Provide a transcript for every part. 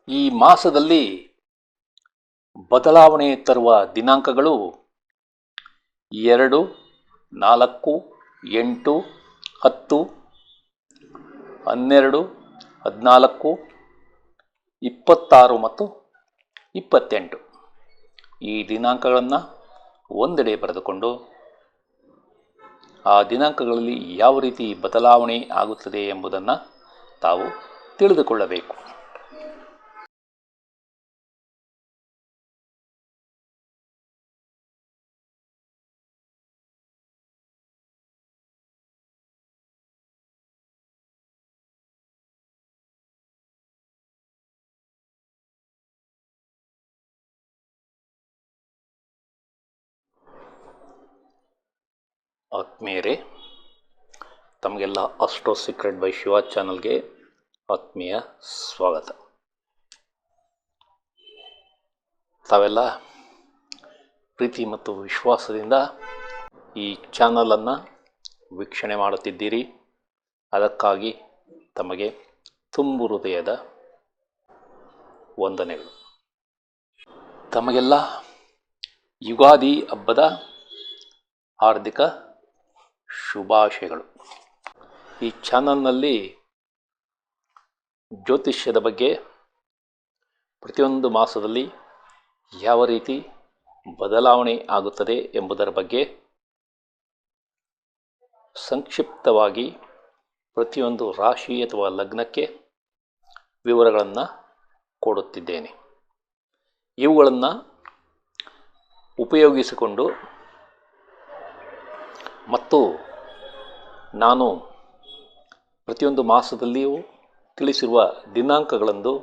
ಈ ಮಾಸದಲ್ಲಿ ಬದಲಾವಣೆ ತರುವ ದಿನಾಂಕಗಳು 2, 4, 8, 10, 12, 14, 26 ಮತ್ತು 28. ಈ ದಿನಾಂಕಗಳನ್ನು ಒಂದೆಡೆ ಬರೆದುಕೊಂಡು ಆ ದಿನಾಂಕಗಳಲ್ಲಿ ಯಾವ ರೀತಿ ಬದಲಾವಣೆ ಆಗುತ್ತದೆ ಎಂಬುದನ್ನು ತಾವು ತಿಳಿದುಕೊಳ್ಳಬೇಕು. ಆತ್ಮೀಯರೇ, ತಮಗೆಲ್ಲ ಅಸ್ಟ್ರೋ ಸೀಕ್ರೆಟ್ ಬೈ ಶಿವ ಚಾನಲ್ಗೆ ಆತ್ಮೀಯ ಸ್ವಾಗತ. ತಾವೆಲ್ಲ ಪ್ರೀತಿ ಮತ್ತು ವಿಶ್ವಾಸದಿಂದ ಈ ಚಾನಲನ್ನು ವೀಕ್ಷಣೆ ಮಾಡುತ್ತಿದ್ದೀರಿ. ಅದಕ್ಕಾಗಿ ತಮಗೆ ತುಂಬು ಹೃದಯದ ವಂದನೆಗಳು. ತಮಗೆಲ್ಲ ಯುಗಾದಿ ಹಬ್ಬದ ಹಾರ್ದಿಕ ಶುಭಾಶಯಗಳು. ಈ ಚಾನಲ್ನಲ್ಲಿ ಜ್ಯೋತಿಷ್ಯದ ಬಗ್ಗೆ ಪ್ರತಿಯೊಂದು ಮಾಸದಲ್ಲಿ ಯಾವ ರೀತಿ ಬದಲಾವಣೆ ಆಗುತ್ತದೆ ಎಂಬುದರ ಬಗ್ಗೆ ಸಂಕ್ಷಿಪ್ತವಾಗಿ ಪ್ರತಿಯೊಂದು ರಾಶಿ ಅಥವಾ ಲಗ್ನಕ್ಕೆ ವಿವರಗಳನ್ನು ಕೊಡುತ್ತಿದ್ದೇನೆ. ಇವುಗಳನ್ನು ಉಪಯೋಗಿಸಿಕೊಂಡು ಮತ್ತು ನಾನು ಪ್ರತಿಯೊಂದು ಮಾಸದಲ್ಲಿಯೂ ತಿಳಿಸಿರುವ ದಿನಾಂಕಗಳಂದು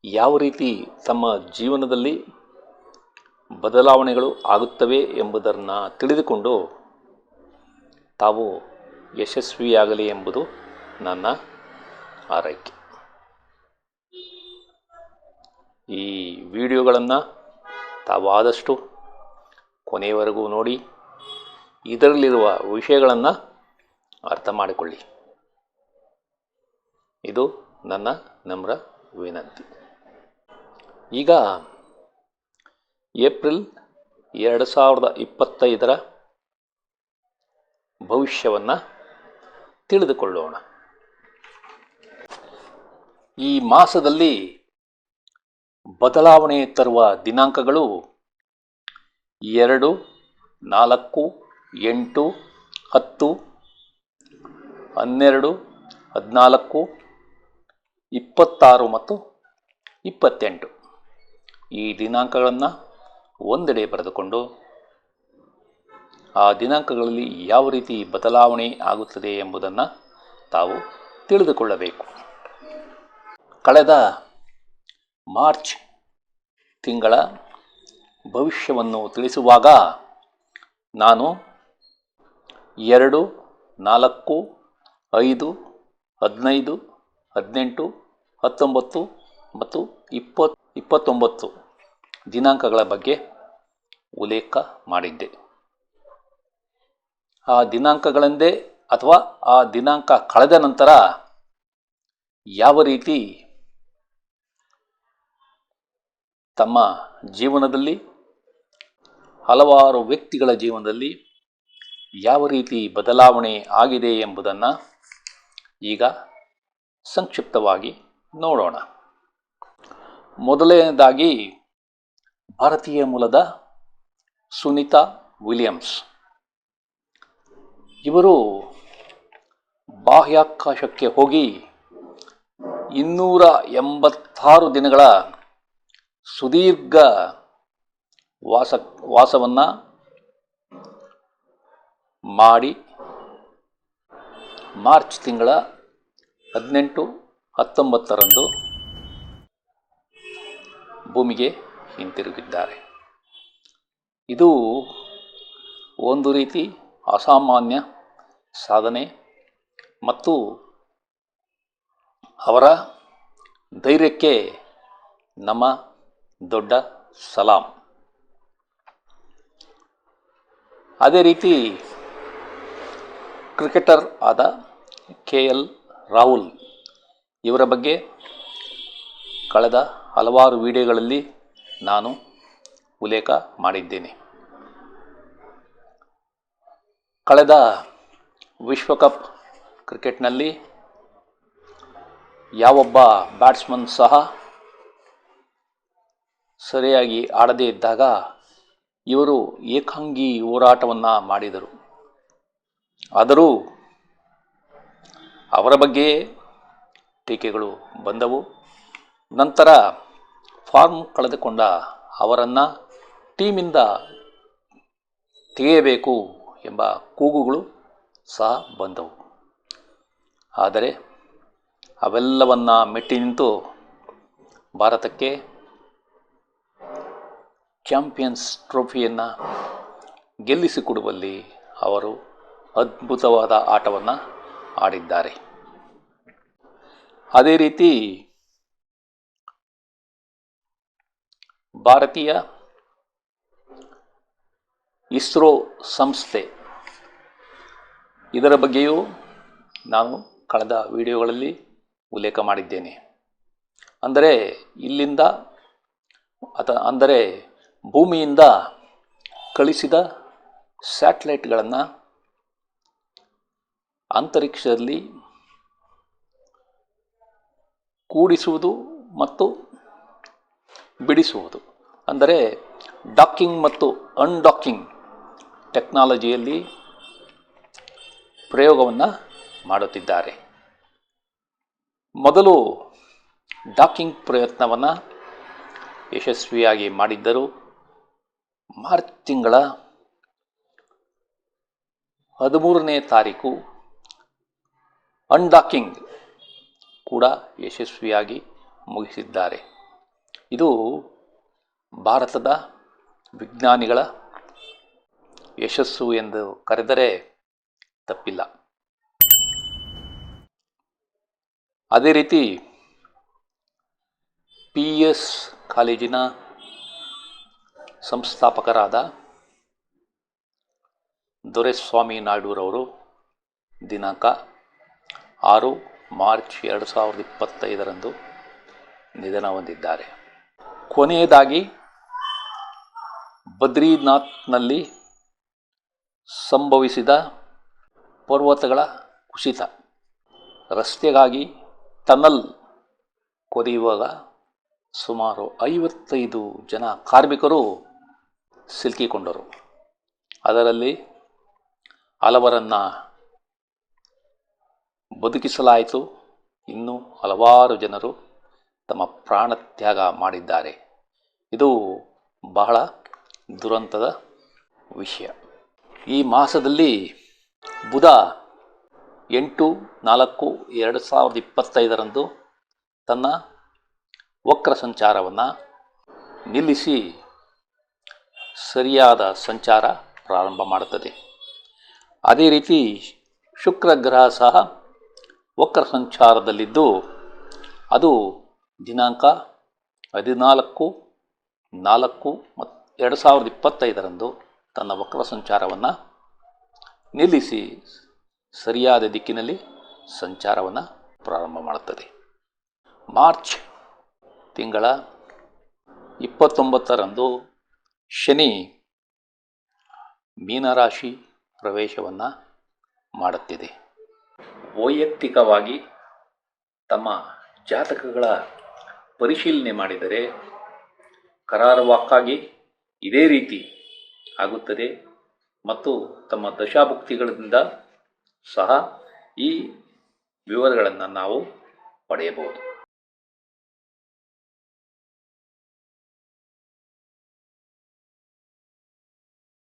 ಯಾವ ರೀತಿ ತಮ್ಮ ಜೀವನದಲ್ಲಿ ಬದಲಾವಣೆಗಳು ಆಗುತ್ತವೆ ಎಂಬುದನ್ನು ತಿಳಿದುಕೊಂಡು ತಾವು ಯಶಸ್ವಿಯಾಗಲಿ ಎಂಬುದು ನನ್ನ ಆರೈಕೆ. ಈ ವಿಡಿಯೋಗಳನ್ನು ತಾವು ಆದಷ್ಟು ಕೊನೆಯವರೆಗೂ ನೋಡಿ ಇದರಲ್ಲಿರುವ ವಿಷಯಗಳನ್ನು ಅರ್ಥ ಮಾಡಿಕೊಳ್ಳಿ. ಇದು ನನ್ನ ನಮ್ರ ವಿನಂತಿ. ಈಗ ಏಪ್ರಿಲ್ 2025 ಭವಿಷ್ಯವನ್ನು ತಿಳಿದುಕೊಳ್ಳೋಣ. ಈ ಮಾಸದಲ್ಲಿ ಬದಲಾವಣೆ ತರುವ ದಿನಾಂಕಗಳು 2, 4, 8, 10, 12, 14, 26 ಮತ್ತು 28. ಈ ದಿನಾಂಕಗಳನ್ನು ಒಂದೆಡೆ ಬರೆದುಕೊಂಡು ಆ ದಿನಾಂಕಗಳಲ್ಲಿ ಯಾವ ರೀತಿ ಬದಲಾವಣೆ ಆಗುತ್ತದೆ ಎಂಬುದನ್ನು ತಾವು ತಿಳಿದುಕೊಳ್ಳಬೇಕು. ಕಳೆದ ಮಾರ್ಚ್ ತಿಂಗಳ ಭವಿಷ್ಯವನ್ನು ತಿಳಿಸುವಾಗ ನಾನು 2, 4, 5, 15, 18, 19 ಮತ್ತು 29 ದಿನಾಂಕಗಳ ಬಗ್ಗೆ ಉಲ್ಲೇಖ ಮಾಡಿದ್ದೆ. ಆ ದಿನಾಂಕಗಳೆಂದೇ ಅಥವಾ ಆ ದಿನಾಂಕ ಕಳೆದ ನಂತರ ಯಾವ ರೀತಿ ತಮ್ಮ ಜೀವನದಲ್ಲಿ ಹಲವಾರು ವ್ಯಕ್ತಿಗಳ ಜೀವನದಲ್ಲಿ ಯಾವ ರೀತಿ ಬದಲಾವಣೆ ಆಗಿದೆ ಎಂಬುದನ್ನು ಈಗ ಸಂಕ್ಷಿಪ್ತವಾಗಿ ನೋಡೋಣ. ಮೊದಲನೇದಾಗಿ ಭಾರತೀಯ ಮೂಲದ ಸುನೀತಾ ವಿಲಿಯಮ್ಸ್ ಇವರು ಬಾಹ್ಯಾಕಾಶಕ್ಕೆ ಹೋಗಿ 286 ದಿನಗಳ ಸುದೀರ್ಘ ವಾಸವನ್ನು ಮಾಡಿ ಮಾರ್ಚ್ ತಿಂಗಳ 18, 19ರಂದು ಭೂಮಿಗೆ ಹಿಂತಿರುಗಿದ್ದಾರೆ. ಇದು ಒಂದು ರೀತಿ ಅಸಾಮಾನ್ಯ ಸಾಧನೆ ಮತ್ತು ಅವರ ಧೈರ್ಯಕ್ಕೆ ನಮ್ಮ ದೊಡ್ಡ ಸಲಾಂ. ಅದೇ ರೀತಿ ಕ್ರಿಕೆಟರ್ ಆದ KL ರಾಹುಲ್ ಇವರ ಬಗ್ಗೆ ಕಳೆದ ಹಲವಾರು ವಿಡಿಯೋಗಳಲ್ಲಿ ನಾನು ಉಲ್ಲೇಖ ಮಾಡಿದ್ದೇನೆ. ಕಳೆದ ವಿಶ್ವಕಪ್ ಕ್ರಿಕೆಟ್ನಲ್ಲಿ ಯಾವೊಬ್ಬ ಬ್ಯಾಟ್ಸ್ಮನ್ ಸಹ ಸರಿಯಾಗಿ ಆಡದೇ ಇದ್ದಾಗ ಇವರು ಏಕಾಂಗಿ ಹೋರಾಟವನ್ನು ಮಾಡಿದರು. ಆದರೂ ಅವರ ಬಗ್ಗೆ ಟೀಕೆಗಳು ಬಂದವು. ನಂತರ ಫಾರ್ಮ್ ಕಳೆದುಕೊಂಡ ಅವರನ್ನು ಟೀಮಿಂದ ತೆಗೆಯಬೇಕು ಎಂಬ ಕೂಗುಗಳು ಸಹ ಬಂದವು. ಆದರೆ ಅವೆಲ್ಲವನ್ನು ಮೆಟ್ಟಿ ನಿಂತು ಭಾರತಕ್ಕೆ ಚಾಂಪಿಯನ್ಸ್ ಟ್ರೋಫಿಯನ್ನು ಗೆಲ್ಲಿಸಿಕೊಡುವಲ್ಲಿ ಅವರು ಅದ್ಭುತವಾದ ಆಟವನ್ನು ಆಡಿದ್ದಾರೆ. ಅದೇ ರೀತಿ ಭಾರತೀಯ ಇಸ್ರೋ ಸಂಸ್ಥೆ, ಇದರ ಬಗ್ಗೆಯೂ ನಾನು ಕಳೆದ ವಿಡಿಯೋಗಳಲ್ಲಿ ಉಲ್ಲೇಖ ಮಾಡಿದ್ದೇನೆ. ಅಂದರೆ ಭೂಮಿಯಿಂದ ಕಳಿಸಿದ ಸ್ಯಾಟಲೈಟ್ಗಳನ್ನು ಅಂತರಿಕ್ಷದಲ್ಲಿ ಕೂಡಿಸುವುದು ಮತ್ತು ಬಿಡಿಸುವುದು, ಅಂದರೆ ಡಾಕಿಂಗ್ ಮತ್ತು ಅನ್ಡಾಕಿಂಗ್ ಟೆಕ್ನಾಲಜಿಯಲ್ಲಿ ಪ್ರಯೋಗವನ್ನು ಮಾಡುತ್ತಿದ್ದಾರೆ. ಮೊದಲು ಡಾಕಿಂಗ್ ಪ್ರಯತ್ನವನ್ನು ಯಶಸ್ವಿಯಾಗಿ ಮಾಡಿದ್ದರು. ಮಾರ್ಚ್ ತಿಂಗಳ 13ನೇ ತಾರೀಕು ಅನ್ಡಾಕಿಂಗ್ ಕೂಡ ಯಶಸ್ವಿಯಾಗಿ ಮುಗಿಸಿದ್ದಾರೆ. ಇದು ಭಾರತದ ವಿಜ್ಞಾನಿಗಳ ಯಶಸ್ಸು ಎಂದು ಕರೆದರೆ ತಪ್ಪಿಲ್ಲ. ಅದೇ ರೀತಿ PS ಕಾಲೇಜಿನ ಸಂಸ್ಥಾಪಕರಾದ ದೊರೆಸ್ವಾಮಿ ನಾಯ್ಡುರವರು ದಿನಾಂಕ 6 ಮಾರ್ಚ್ 2025 ನಿಧನ ಹೊಂದಿದ್ದಾರೆ. ಕೊನೆಯದಾಗಿ ಬದ್ರಿನಾಥ್ನಲ್ಲಿ ಸಂಭವಿಸಿದ ಪರ್ವತಗಳ ಕುಸಿತ, ರಸ್ತೆಗಾಗಿ ಟನಲ್ ಕೊರೆಯುವಾಗ ಸುಮಾರು 55 ಜನ ಕಾರ್ಮಿಕರು ಸಿಲುಕಿಕೊಂಡರು. ಅದರಲ್ಲಿ ಹಲವರನ್ನು ಬದುಕಿಸಲಾಯಿತು. ಇನ್ನೂ ಹಲವಾರು ಜನರು ತಮ್ಮ ಪ್ರಾಣತ್ಯಾಗ ಮಾಡಿದ್ದಾರೆ. ಇದು ಬಹಳ ದುರಂತದ ವಿಷಯ. ಈ ಮಾಸದಲ್ಲಿ ಬುಧ 8/4/2025 ತನ್ನ ವಕ್ರ ಸಂಚಾರವನ್ನು ನಿಲ್ಲಿಸಿ ಸರಿಯಾದ ಸಂಚಾರ ಪ್ರಾರಂಭ ಮಾಡುತ್ತದೆ. ಅದೇ ರೀತಿ ಶುಕ್ರ ಗ್ರಹ ಸಹ ವಕ್ರ ಸಂಚಾರದಲ್ಲಿದ್ದು ಅದು ದಿನಾಂಕ 14/4/2025 ತನ್ನ ವಕ್ರ ಸಂಚಾರವನ್ನು ನಿಲ್ಲಿಸಿ ಸರಿಯಾದ ದಿಕ್ಕಿನಲ್ಲಿ ಸಂಚಾರವನ್ನು ಪ್ರಾರಂಭ ಮಾಡುತ್ತದೆ. ಮಾರ್ಚ್ ತಿಂಗಳ 29 ಶನಿ ಮೀನರಾಶಿ ಪ್ರವೇಶವನ್ನು ಮಾಡುತ್ತಿದೆ. ವೈಯಕ್ತಿಕವಾಗಿ ತಮ್ಮ ಜಾತಕಗಳ ಪರಿಶೀಲನೆ ಮಾಡಿದರೆ ಕರಾರುವಾಕ್ಕಾಗಿ ಇದೇ ರೀತಿ ಆಗುತ್ತದೆ ಮತ್ತು ತಮ್ಮ ದಶಾಭುಕ್ತಿಗಳಿಂದ ಸಹ ಈ ವಿವರಗಳನ್ನು ನಾವು ಪಡೆಯಬಹುದು.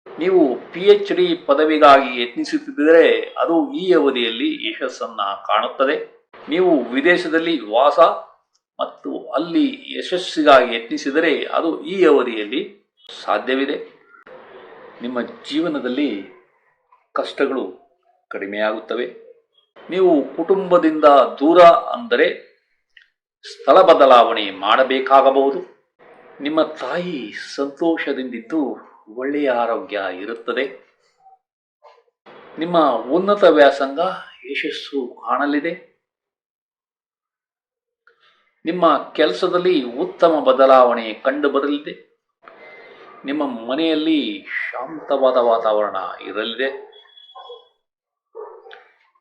ನೀವು PhD ಪದವಿಗಾಗಿ ಯತ್ನಿಸುತ್ತಿದ್ದರೆ ಅದು ಈ ಅವಧಿಯಲ್ಲಿ ಯಶಸ್ಸನ್ನು ಕಾಣುತ್ತದೆ. ನೀವು ವಿದೇಶದಲ್ಲಿ ವಾಸ ಮತ್ತು ಅಲ್ಲಿ ಯಶಸ್ಸಿಗಾಗಿ ಯತ್ನಿಸಿದರೆ ಅದು ಈ ಅವಧಿಯಲ್ಲಿ ಸಾಧ್ಯವಿದೆ. ನಿಮ್ಮ ಜೀವನದಲ್ಲಿ ಕಷ್ಟಗಳು ಕಡಿಮೆಯಾಗುತ್ತವೆ. ನೀವು ಕುಟುಂಬದಿಂದ ದೂರ ಅಂದರೆ ಸ್ಥಳ ಬದಲಾವಣೆ ಮಾಡಬೇಕಾಗಬಹುದು. ನಿಮ್ಮ ತಾಯಿ ಸಂತೋಷದಿಂದಿದ್ದು ಒಳ್ಳೆಯ ಆರೋಗ್ಯ ಇರುತ್ತದೆ. ನಿಮ್ಮ ಉನ್ನತ ವ್ಯಾಸಂಗ ಯಶಸ್ಸು ಕಾಣಲಿದೆ. ನಿಮ್ಮ ಕೆಲಸದಲ್ಲಿ ಉತ್ತಮ ಬದಲಾವಣೆ ಕಂಡುಬರಲಿದೆ. ನಿಮ್ಮ ಮನೆಯಲ್ಲಿ ಶಾಂತವಾದ ವಾತಾವರಣ ಇರಲಿದೆ.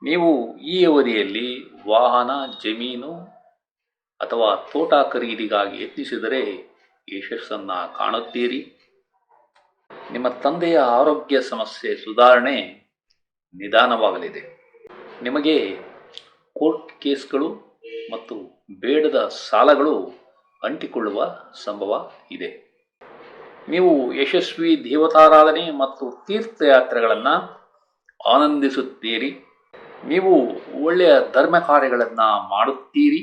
ನೀವು ಈ ಅವಧಿಯಲ್ಲಿ ವಾಹನ, ಜಮೀನು ಅಥವಾ ತೋಟ ಖರೀದಿಗಾಗಿ ಯತ್ನಿಸಿದರೆ ಯಶಸ್ಸನ್ನು ಕಾಣುತ್ತೀರಿ. ನಿಮ್ಮ ತಂದೆಯ ಆರೋಗ್ಯ ಸಮಸ್ಯೆ ಸುಧಾರಣೆ ನಿಧಾನವಾಗಲಿದೆ. ನಿಮಗೆ ಕೋರ್ಟ್ ಕೇಸ್ಗಳು ಮತ್ತು ಬೇಡದ ಸಾಲಗಳು ಅಂಟಿಕೊಳ್ಳುವ ಸಂಭವ ಇದೆ. ನೀವು ಯಶಸ್ವಿ ದೇವತಾರಾಧನೆ ಮತ್ತು ತೀರ್ಥಯಾತ್ರೆಗಳನ್ನು ಆನಂದಿಸುತ್ತೀರಿ. ನೀವು ಒಳ್ಳೆಯ ಧರ್ಮ ಕಾರ್ಯಗಳನ್ನು ಮಾಡುತ್ತೀರಿ.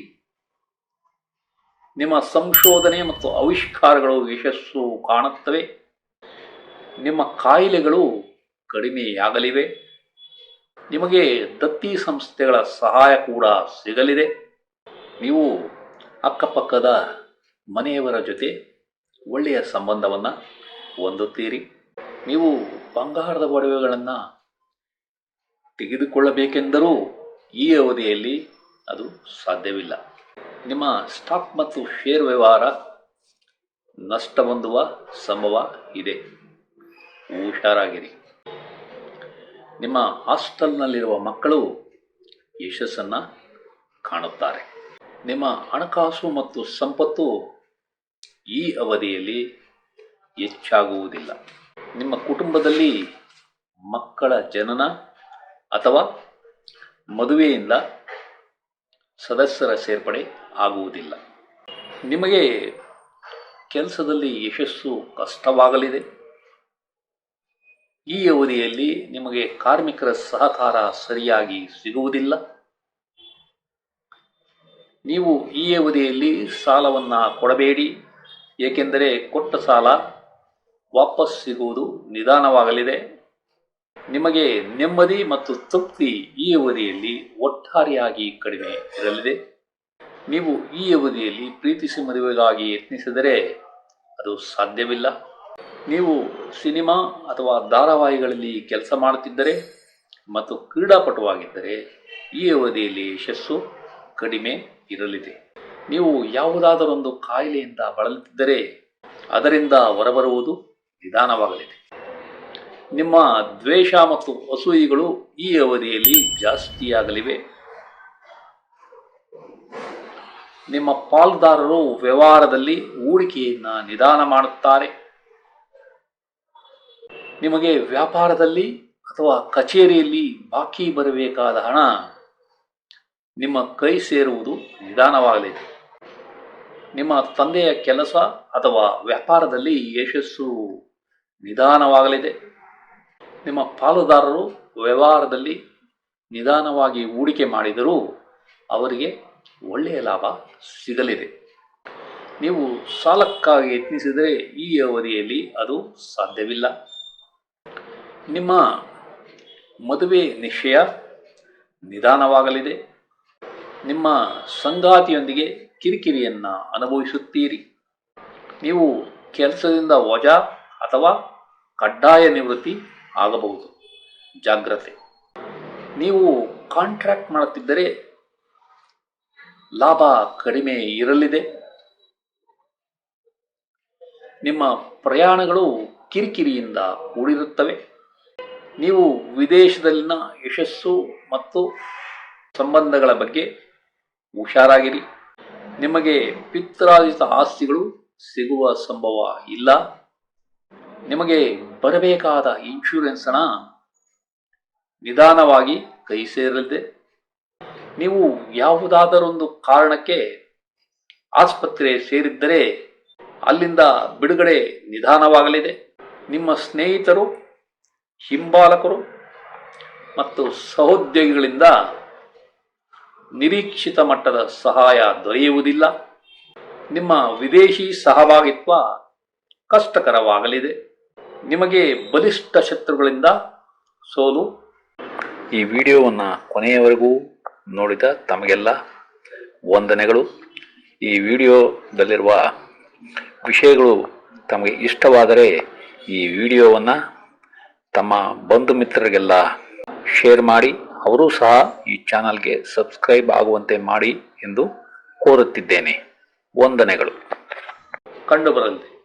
ನಿಮ್ಮ ಸಂಶೋಧನೆ ಮತ್ತು ಆವಿಷ್ಕಾರಗಳು ಯಶಸ್ಸು ಕಾಣುತ್ತವೆ. ನಿಮ್ಮ ಕಾಯಿಲೆಗಳು ಕಡಿಮೆಯಾಗಲಿವೆ. ನಿಮಗೆ ದತ್ತಿ ಸಂಸ್ಥೆಗಳ ಸಹಾಯ ಕೂಡ ಸಿಗಲಿದೆ. ನೀವು ಅಕ್ಕಪಕ್ಕದ ಮನೆಯವರ ಜೊತೆ ಒಳ್ಳೆಯ ಸಂಬಂಧವನ್ನು ಹೊಂದುತ್ತೀರಿ. ನೀವು ಬಂಗಾರದ ಒಡವೆಗಳನ್ನು ತೆಗೆದುಕೊಳ್ಳಬೇಕೆಂದರೂ ಈ ಅವಧಿಯಲ್ಲಿ ಅದು ಸಾಧ್ಯವಿಲ್ಲ. ನಿಮ್ಮ ಸ್ಟಾಕ್ ಮತ್ತು ಶೇರ್ ವ್ಯವಹಾರ ನಷ್ಟ ಹೊಂದುವ ಸಂಭವ ಇದೆ. ಹುಷಾರಾಗಿರಿ. ನಿಮ್ಮ ಹಾಸ್ಟೆಲ್ನಲ್ಲಿರುವ ಮಕ್ಕಳು ಯಶಸ್ಸನ್ನು ಕಾಣುತ್ತಾರೆ. ನಿಮ್ಮ ಹಣಕಾಸು ಮತ್ತು ಸಂಪತ್ತು ಈ ಅವಧಿಯಲ್ಲಿ ಹೆಚ್ಚಾಗುವುದಿಲ್ಲ. ನಿಮ್ಮ ಕುಟುಂಬದಲ್ಲಿ ಮಕ್ಕಳ ಜನನ ಅಥವಾ ಮದುವೆಯಿಂದ ಸದಸ್ಯರ ಸೇರ್ಪಡೆ ಆಗುವುದಿಲ್ಲ. ನಿಮಗೆ ಕೆಲಸದಲ್ಲಿ ಯಶಸ್ಸು ಕಷ್ಟವಾಗಲಿದೆ. ಈ ಅವಧಿಯಲ್ಲಿ ನಿಮಗೆ ಕಾರ್ಮಿಕರ ಸಹಕಾರ ಸರಿಯಾಗಿ ಸಿಗುವುದಿಲ್ಲ. ನೀವು ಈ ಅವಧಿಯಲ್ಲಿ ಸಾಲವನ್ನು ಕೊಡಬೇಡಿ, ಏಕೆಂದರೆ ಕೊಟ್ಟ ಸಾಲ ವಾಪಸ್ ಸಿಗುವುದು ನಿಧಾನವಾಗಲಿದೆ. ನಿಮಗೆ ನೆಮ್ಮದಿ ಮತ್ತು ತೃಪ್ತಿ ಈ ಅವಧಿಯಲ್ಲಿ ಒಟ್ಟಾರೆಯಾಗಿ ಕಡಿಮೆ ಇರಲಿದೆ. ನೀವು ಈ ಅವಧಿಯಲ್ಲಿ ಪ್ರೀತಿಸಿ ಮದುವೆಗಾಗಿ ಯತ್ನಿಸಿದರೆ ಅದು ಸಾಧ್ಯವಿಲ್ಲ. ನೀವು ಸಿನಿಮಾ ಅಥವಾ ಧಾರಾವಾಹಿಗಳಲ್ಲಿ ಕೆಲಸ ಮಾಡುತ್ತಿದ್ದರೆ ಮತ್ತು ಕ್ರೀಡಾಪಟುವಾಗಿದ್ದರೆ ಈ ಅವಧಿಯಲ್ಲಿ ಯಶಸ್ಸು ಕಡಿಮೆ ಇರಲಿದೆ. ನೀವು ಯಾವುದಾದರೊಂದು ಕಾಯಿಲೆಯಿಂದ ಬಳಲುತ್ತಿದ್ದರೆ ಅದರಿಂದ ಹೊರಬರುವುದು ನಿಧಾನವಾಗಲಿದೆ. ನಿಮ್ಮ ದ್ವೇಷ ಮತ್ತು ಅಸೂಯೆಗಳು ಈ ಅವಧಿಯಲ್ಲಿ ಜಾಸ್ತಿಯಾಗಲಿವೆ. ನಿಮ್ಮ ಪಾಲುದಾರರು ವ್ಯವಹಾರದಲ್ಲಿ ಹೂಡಿಕೆಯನ್ನು ನಿಧಾನ ಮಾಡುತ್ತಾರೆ. ನಿಮಗೆ ವ್ಯಾಪಾರದಲ್ಲಿ ಅಥವಾ ಕಚೇರಿಯಲ್ಲಿ ಬಾಕಿ ಬರಬೇಕಾದ ಹಣ ನಿಮ್ಮ ಕೈ ಸೇರುವುದು ನಿಧಾನವಾಗಲಿದೆ. ನಿಮ್ಮ ತಂದೆಯ ಕೆಲಸ ಅಥವಾ ವ್ಯಾಪಾರದಲ್ಲಿ ಯಶಸ್ಸು ನಿಧಾನವಾಗಲಿದೆ. ನಿಮ್ಮ ಪಾಲುದಾರರು ವ್ಯವಹಾರದಲ್ಲಿ ನಿಧಾನವಾಗಿ ಹೂಡಿಕೆ ಮಾಡಿದರೂ ಅವರಿಗೆ ಒಳ್ಳೆಯ ಲಾಭ ಸಿಗಲಿದೆ. ನೀವು ಸಾಲಕ್ಕಾಗಿ ಯತ್ನಿಸಿದರೆ ಈ ಅವಧಿಯಲ್ಲಿ ಅದು ಸಾಧ್ಯವಿಲ್ಲ. ನಿಮ್ಮ ಮದುವೆ ನಿಶ್ಚಯ ನಿಧಾನವಾಗಲಿದೆ. ನಿಮ್ಮ ಸಂಗಾತಿಯೊಂದಿಗೆ ಕಿರಿಕಿರಿಯನ್ನು ಅನುಭವಿಸುತ್ತೀರಿ. ನೀವು ಕೆಲಸದಿಂದ ವಜಾ ಅಥವಾ ಕಡ್ಡಾಯ ನಿವೃತ್ತಿ ಆಗಬಹುದು. ಜಾಗ್ರತೆ. ನೀವು ಕಾಂಟ್ರಾಕ್ಟ್ ಮಾಡುತ್ತಿದ್ದರೆ ಲಾಭ ಕಡಿಮೆ ಇರಲಿದೆ. ನಿಮ್ಮ ಪ್ರಯಾಣಗಳು ಕಿರಿಕಿರಿಯಿಂದ ಕೂಡಿರುತ್ತವೆ. ನೀವು ವಿದೇಶದಲ್ಲಿನ ಯಶಸ್ಸು ಮತ್ತು ಸಂಬಂಧಗಳ ಬಗ್ಗೆ ಹುಷಾರಾಗಿರಿ. ನಿಮಗೆ ಪಿತ್ರಾರ್ಜಿತ ಆಸ್ತಿಗಳು ಸಿಗುವ ಸಂಭವ ಇಲ್ಲ. ನಿಮಗೆ ಬರಬೇಕಾದ ಇನ್ಶೂರೆನ್ಸ್ ಹಣ ನಿಧಾನವಾಗಿ ಕೈ ಸೇರಲಿದೆ. ನೀವು ಯಾವುದಾದರೊಂದು ಕಾರಣಕ್ಕೆ ಆಸ್ಪತ್ರೆ ಸೇರಿದ್ದರೆ ಅಲ್ಲಿಂದ ಬಿಡುಗಡೆ ನಿಧಾನವಾಗಲಿದೆ. ನಿಮ್ಮ ಸ್ನೇಹಿತರು, ಹಿಂಬಾಲಕರು ಮತ್ತು ಸಹೋದ್ಯೋಗಿಗಳಿಂದ ನಿರೀಕ್ಷಿತ ಮಟ್ಟದ ಸಹಾಯ ದೊರೆಯುವುದಿಲ್ಲ. ನಿಮ್ಮ ವಿದೇಶಿ ಸಹಭಾಗಿತ್ವ ಕಷ್ಟಕರವಾಗಲಿದೆ. ನಿಮಗೆ ಬಲಿಷ್ಠ ಶತ್ರುಗಳಿಂದ ಸೋಲು. ಈ ವಿಡಿಯೋವನ್ನು ಕೊನೆಯವರೆಗೂ ನೋಡಿದ ತಮಗೆಲ್ಲ ವಂದನೆಗಳು. ಈ ವಿಡಿಯೋದಲ್ಲಿರುವ ವಿಷಯಗಳು ತಮಗೆ ಇಷ್ಟವಾದರೆ ಈ ವಿಡಿಯೋವನ್ನು ತಮ್ಮ ಬಂಧು ಮಿತ್ರರಿಗೆಲ್ಲ ಶೇರ್ ಮಾಡಿ, ಅವರೂ ಸಹ ಈ ಚಾನಲ್ಗೆ ಸಬ್ಸ್ಕ್ರೈಬ್ ಆಗುವಂತೆ ಮಾಡಿ ಎಂದು ಕೋರುತ್ತಿದ್ದೇನೆ. ವಂದನೆಗಳು. ಕಂಡುಬರಂತೆ